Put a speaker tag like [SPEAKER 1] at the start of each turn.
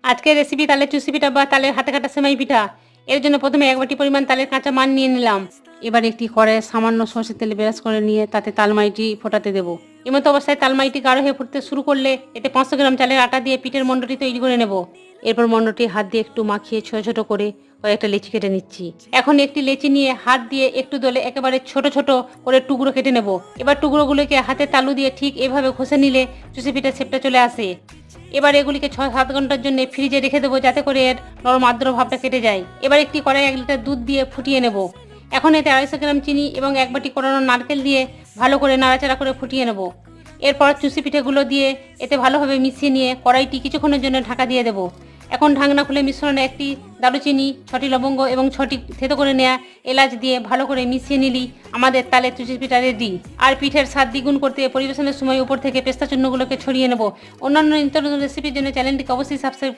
[SPEAKER 1] আজকের রেসিপি তালের চুষি পিঠা বা তালের হাতে কাটা সেমাই পিঠা। এর জন্য প্রথমে 1 বাটি পরিমাণ তালের কাঁচা মান নিয়ে নিলাম। এবার একটি কড়াইয়ে সামান্য সরষের তেল ব্রাশ করে নিয়ে তাতে তালমাইটি ফোটাতে দেবো। এমতো অবস্থায় তালমাইটি গাঢ় হয়ে ফুটতে শুরু করলে এতে 500 গ্রাম চালের আটা দিয়ে পিঠের মণ্ডটি তৈরি করে নেব। এরপর মণ্ডটি হাত দিয়ে একটু মাখিয়ে ছোট ছোট করে কয়েকটা লেচি কেটে নিচ্ছি। এখন একটি লেচি নিয়ে হাত দিয়ে একটু দলে একেবারে ছোট ছোট করে টুকরো কেটে নেব। এবার টুকরোগুলোকে হাতে তালু দিয়ে ঠিক এভাবে ঘষে নিলে চুষি পিঠার শেপটা চলে আসে। এবার এগুলিকে 6-7 ঘন্টার জন্য ফ্রিজে রেখে দেবো যাতে করে এর নরম আর্দ্র ভাবটা কেটে যায়। এবার একটি কড়াই 1 লিটার দুধ দিয়ে ফুটিয়ে নেব। এখন এতে 250 গ্রাম চিনি এবং 1 বাটি কোরানো নারকেল দিয়ে ভালো করে নাড়াচাড়া করে ফুটিয়ে নেব। এরপর চুষি পিঠেগুলো দিয়ে এতে ভালোভাবে মিশিয়ে নিয়ে কড়াইটি কিছুক্ষণের জন্য ঢাকা দিয়ে দেবো। এখন ঢাকনা খুলে মিশ্রণে একটি দারুচিনি, 6টি লবঙ্গ এবং 6টি থেতো করে নেওয়া এলাচ দিয়ে ভালো করে মিশিয়ে নিলেই আমাদের তালের চুষি পিঠা রেডি। আর পিঠের স্বাদ দ্বিগুণ করতে পরিবেশনের সময় উপর থেকে পেস্তা চূর্ণগুলোকে ছড়িয়ে নেব। অন্যান্য নিত্য নতুন রেসিপির জন্য চ্যানেলটিকে অবশ্যই সাবস্ক্রাইব